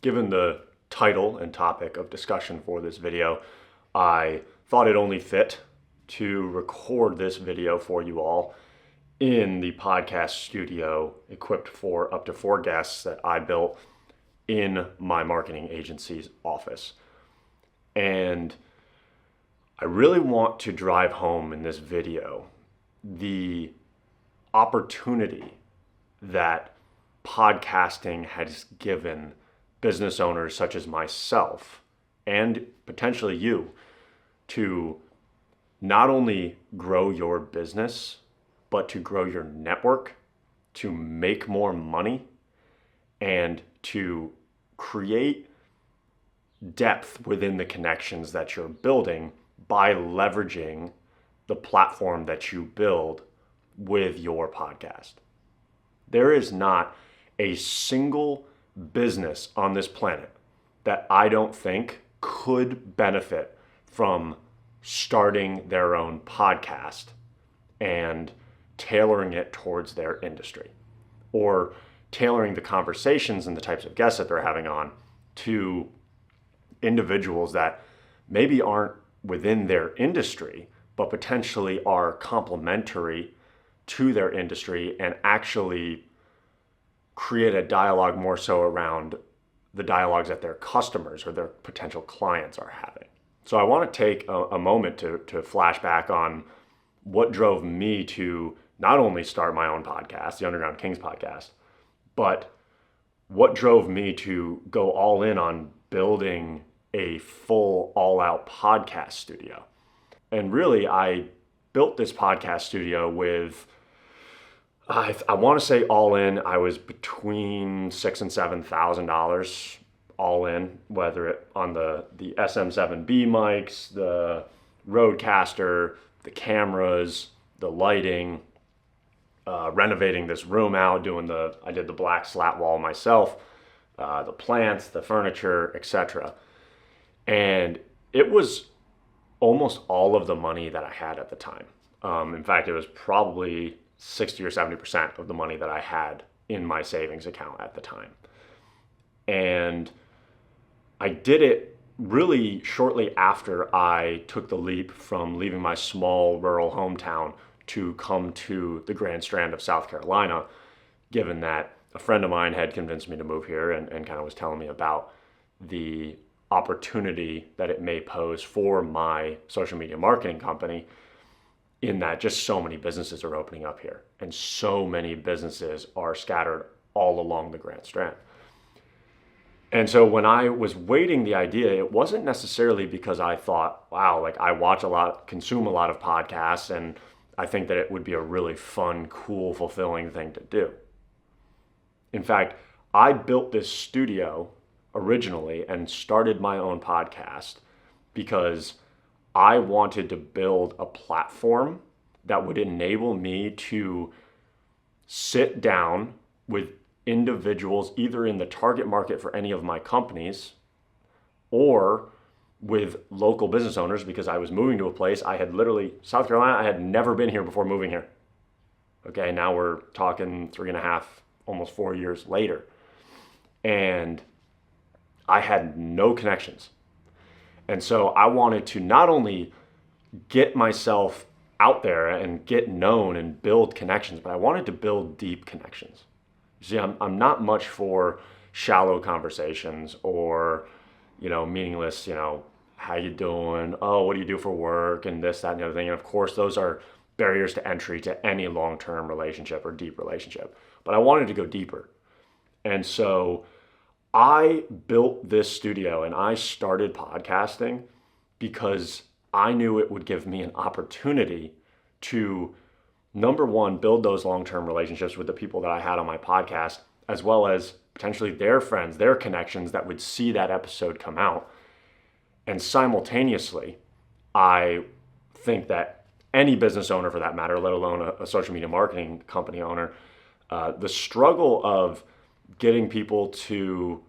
given the title and topic of discussion for this video, I thought it only fit to record this video for you all in the podcast studio equipped for up to 4 guests that I built in my marketing agency's office. And I really want to drive home in this video the opportunity that podcasting has given business owners such as myself and potentially you to not only grow your business, but to grow your network, to make more money, and to create depth within the connections that you're building by leveraging the platform that you build with your podcast. There is not a single business on this planet that I don't think could benefit from starting their own podcast and tailoring it towards their industry, or tailoring the conversations and the types of guests that they're having on to individuals that maybe aren't within their industry, but potentially are complementary to their industry and actually create a dialogue more so around the dialogues that their customers or their potential clients are having. So I want to take a moment to flash back on what drove me to not only start my own podcast, the Underground Kings podcast, but what drove me to go all in on building a full all-out podcast studio. And really, I built this podcast studio with, I want to say all in, I was between $6,000 and $7,000 all in, whether it on the SM7B mics, the Rodecaster, the cameras, the lighting, renovating this room out, I did the black slat wall myself, the plants, the furniture, etc. And it was almost all of the money that I had at the time. In fact, it was probably 60 or 70% of the money that I had in my savings account at the time. And I did it really shortly after I took the leap from leaving my small rural hometown to come to the Grand Strand of South Carolina, given that a friend of mine had convinced me to move here and kind of was telling me about the opportunity that it may pose for my social media marketing company, in that just so many businesses are opening up here and so many businesses are scattered all along the Grand Strand. And so when I was weighting the idea, it wasn't necessarily because I thought, wow, like I watch a lot, consume a lot of podcasts, and I think that it would be a really fun, cool, fulfilling thing to do. In fact, I built this studio originally and started my own podcast because I wanted to build a platform that would enable me to sit down with individuals either in the target market for any of my companies or with local business owners, because I was moving to a place I had literally, South Carolina, I had never been here before moving here. Okay, now we're talking 3.5, almost 4 years later. And I had no connections. And so I wanted to not only get myself out there and get known and build connections, but I wanted to build deep connections. You see, I'm not much for shallow conversations or, meaningless, how you doing? Oh, what do you do for work? And this, that, and the other thing. And of course, those are barriers to entry to any long-term relationship or deep relationship. But I wanted to go deeper. And so I built this studio and I started podcasting because I knew it would give me an opportunity to, number one, build those long-term relationships with the people that I had on my podcast, as well as potentially their friends, their connections that would see that episode come out. And simultaneously, I think that any business owner for that matter, let alone a social media marketing company owner, the struggle of getting people to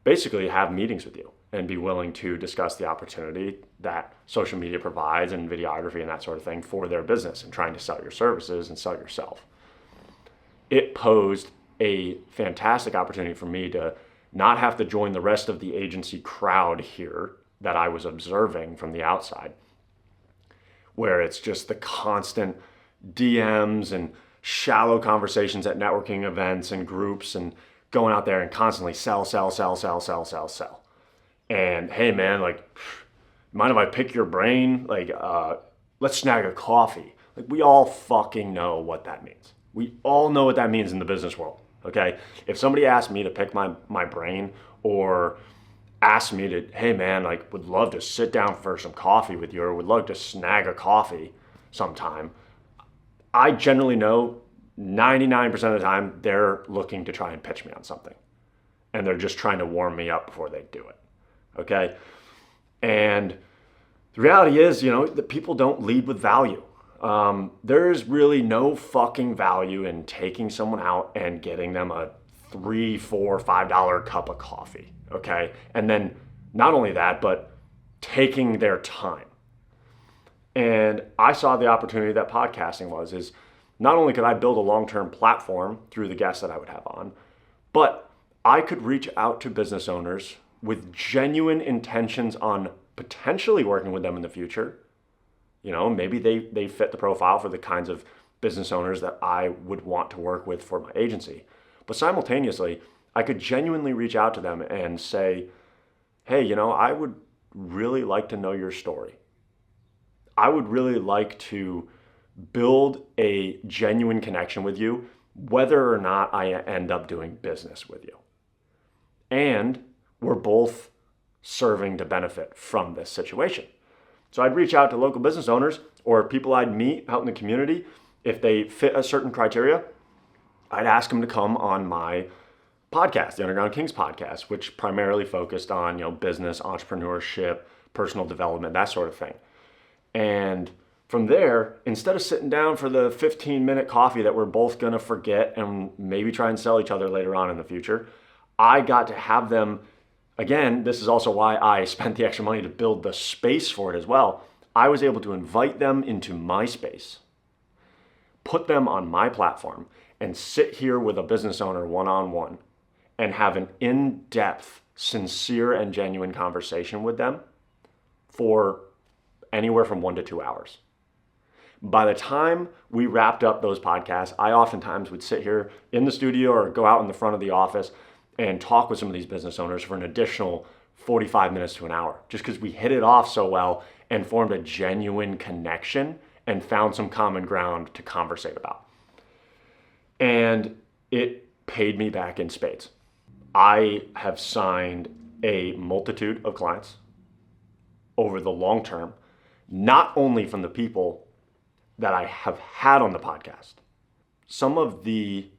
basically have meetings with you and be willing to discuss the opportunity that social media provides and videography and that sort of thing for their business and trying to sell your services and sell yourself. It posed a fantastic opportunity for me to not have to join the rest of the agency crowd here that I was observing from the outside, where it's just the constant DMs and shallow conversations at networking events and groups and going out there and constantly sell. And hey man, like, mind if I pick your brain? Like, let's snag a coffee. Like, we all fucking know what that means. We all know what that means in the business world, okay? If somebody asked me to pick my brain or asked me to, hey man, like, would love to sit down for some coffee with you or would love to snag a coffee sometime, I generally know 99% of the time they're looking to try and pitch me on something. And they're just trying to warm me up before they do it, okay? And the reality is, that people don't lead with value. There's really no fucking value in taking someone out and getting them a $3, $4, $5 cup of coffee, okay? And then not only that, but taking their time. And I saw the opportunity that podcasting is not only could I build a long-term platform through the guests that I would have on, but I could reach out to business owners with genuine intentions on potentially working with them in the future. Maybe they fit the profile for the kinds of business owners that I would want to work with for my agency. But simultaneously, I could genuinely reach out to them and say, hey, I would really like to know your story. I would really like to build a genuine connection with you, whether or not I end up doing business with you. And we're both serving to benefit from this situation. So I'd reach out to local business owners or people I'd meet out in the community. If they fit a certain criteria, I'd ask them to come on my podcast, the Underground Kings podcast, which primarily focused on, business, entrepreneurship, personal development, that sort of thing. And from there, instead of sitting down for the 15-minute coffee that we're both going to forget and maybe try and sell each other later on in the future, I got to have them. Again, this is also why I spent the extra money to build the space for it as well. I was able to invite them into my space, put them on my platform, and sit here with a business owner one-on-one and have an in-depth, sincere, and genuine conversation with them for anywhere from 1 to 2 hours. By the time we wrapped up those podcasts, I oftentimes would sit here in the studio or go out in the front of the office and talk with some of these business owners for an additional 45 minutes to an hour, just because we hit it off so well and formed a genuine connection and found some common ground to conversate about. And it paid me back in spades. I have signed a multitude of clients over the long term, not only from the people that I have had on the podcast. Some of the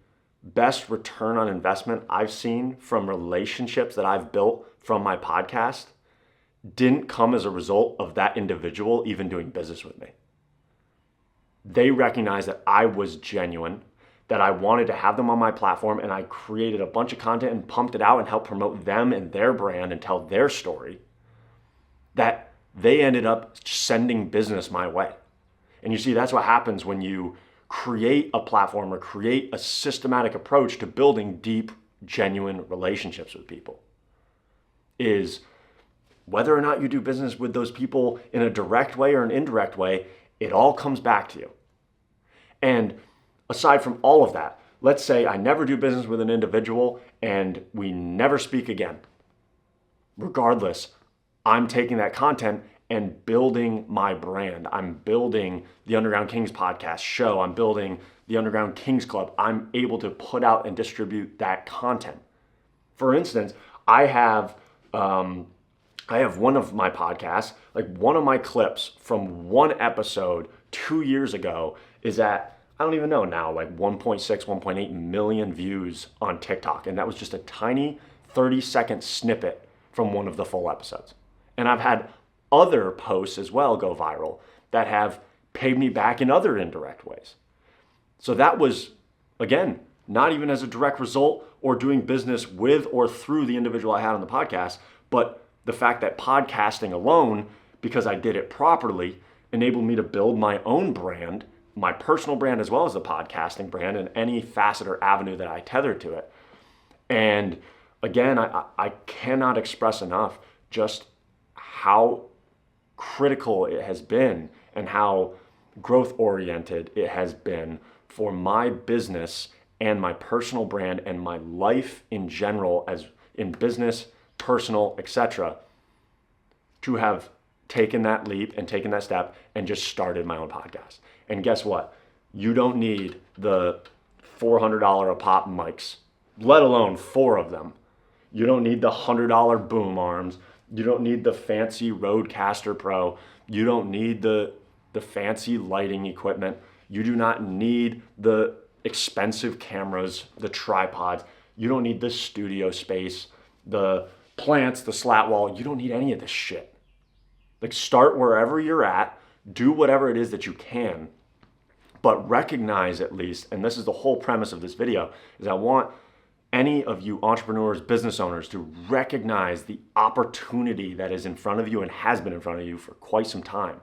best return on investment I've seen from relationships that I've built from my podcast didn't come as a result of that individual even doing business with me. They recognized that I was genuine, that I wanted to have them on my platform, and I created a bunch of content and pumped it out and helped promote them and their brand and tell their story, that they ended up sending business my way. And you see, that's what happens when you create a platform or create a systematic approach to building deep, genuine relationships with people. Is whether or not you do business with those people in a direct way or an indirect way, it all comes back to you. And aside from all of that, let's say I never do business with an individual and we never speak again. Regardless, I'm taking that content and building my brand. I'm building the Underground Kings podcast show. I'm building the Underground Kings Club. I'm able to put out and distribute that content. For instance, I have one of my podcasts, like one of my clips from one episode 2 years ago is at, I don't even know now, like 1.6, 1.8 million views on TikTok. And that was just a tiny 30-second snippet from one of the full episodes. And I've had other posts as well go viral that have paid me back in other indirect ways. So that was, again, not even as a direct result or doing business with or through the individual I had on the podcast, but the fact that podcasting alone, because I did it properly, enabled me to build my own brand, my personal brand as well as the podcasting brand, and any facet or avenue that I tethered to it. And again, I cannot express enough just how critical it has been and how growth oriented it has been for my business and my personal brand and my life in general, as in business, personal, etc., to have taken that leap and taken that step and just started my own podcast. And guess what? You don't need the $400 a pop mics, let alone 4 of them. You don't need the $100 boom arms. You don't need the fancy Rodecaster Pro. You don't need the fancy lighting equipment. You do not need the expensive cameras, the tripods. You don't need the studio space, the plants, the slat wall. You don't need any of this shit. Like, start wherever you're at, do whatever it is that you can, but recognize at least, and this is the whole premise of this video, is I want any of you entrepreneurs, business owners to recognize the opportunity that is in front of you and has been in front of you for quite some time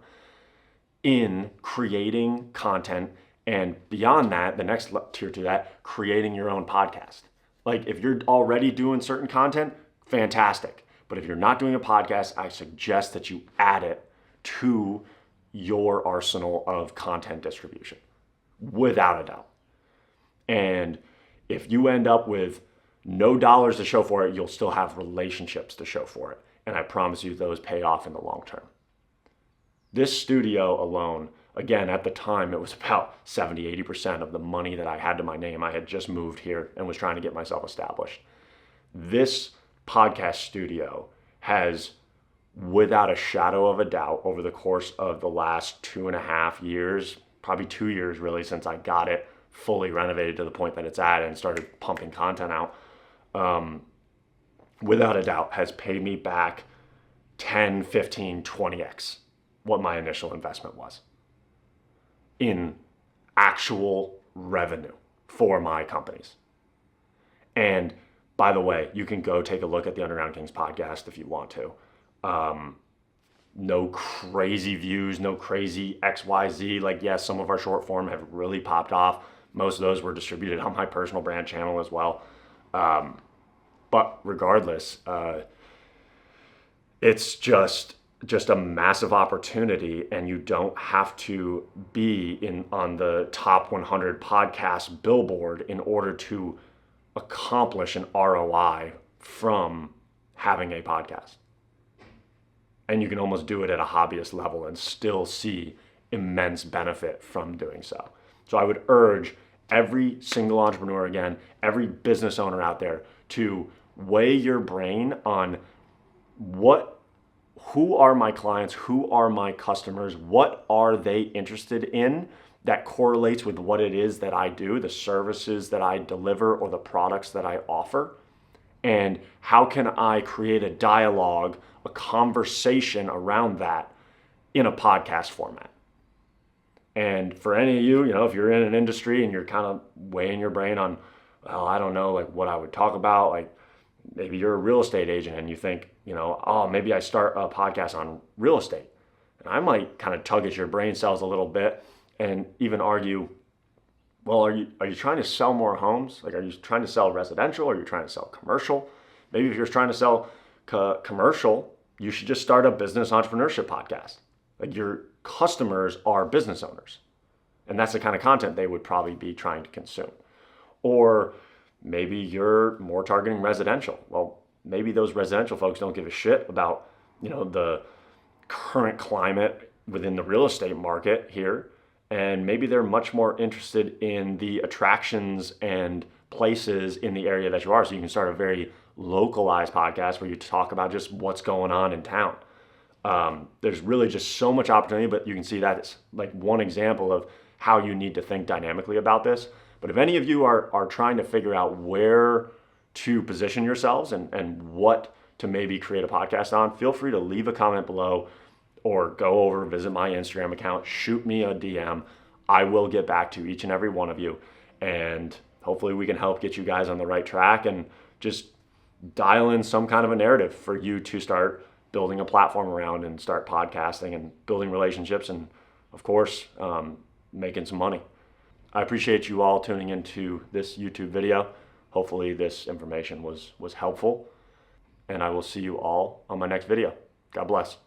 in creating content, and beyond that, the next tier to that, creating your own podcast. Like, if you're already doing certain content, fantastic. But if you're not doing a podcast, I suggest that you add it to your arsenal of content distribution, without a doubt. And if you end up with no dollars to show for it, you'll still have relationships to show for it. And I promise you those pay off in the long term. This studio alone, again, at the time, it was about 70, 80% of the money that I had to my name. I had just moved here and was trying to get myself established. This podcast studio has, without a shadow of a doubt, over the course of the last 2.5 years, probably 2 years really, since I got it fully renovated to the point that it's at and started pumping content out, without a doubt has paid me back 10, 15, 20x what my initial investment was in actual revenue for my companies. And by the way, you can go take a look at the Underground Kings podcast if you want to. No crazy views, no crazy XYZ. Like, yes, some of our short form have really popped off. Most of those were distributed on my personal brand channel as well. But regardless, it's just a massive opportunity, and you don't have to be on the top 100 podcast billboard in order to accomplish an ROI from having a podcast. And you can almost do it at a hobbyist level and still see immense benefit from doing so. So I would urge every single entrepreneur, again, every business owner out there, to weigh your brain on who are my clients, who are my customers, what are they interested in that correlates with what it is that I do, the services that I deliver or the products that I offer, and how can I create a dialogue, a conversation around that in a podcast format. And for any of you, if you're in an industry and you're kind of weighing your brain on, well, I don't know, like what I would talk about, like maybe you're a real estate agent and you think, oh, maybe I start a podcast on real estate. And I might kind of tug at your brain cells a little bit and even argue, well, are you trying to sell more homes? Like, are you trying to sell residential? Or are you trying to sell commercial? Maybe if you're trying to sell commercial, you should just start a business entrepreneurship podcast. Like, your customers are business owners, and that's the kind of content they would probably be trying to consume. Or maybe you're more targeting residential. Well, maybe those residential folks don't give a shit about, the current climate within the real estate market here. And maybe they're much more interested in the attractions and places in the area that you are. So you can start a very localized podcast where you talk about just what's going on in town. There's really just so much opportunity, but you can see that it's like one example of how you need to think dynamically about this. But if any of you are trying to figure out where to position yourselves and what to maybe create a podcast on, feel free to leave a comment below or go over, visit my Instagram account, shoot me a DM. I will get back to each and every one of you. And hopefully we can help get you guys on the right track and just dial in some kind of a narrative for you to start building a platform around and start podcasting and building relationships and, of course, making some money. I appreciate you all tuning into this YouTube video. Hopefully this information was helpful, and I will see you all on my next video. God bless.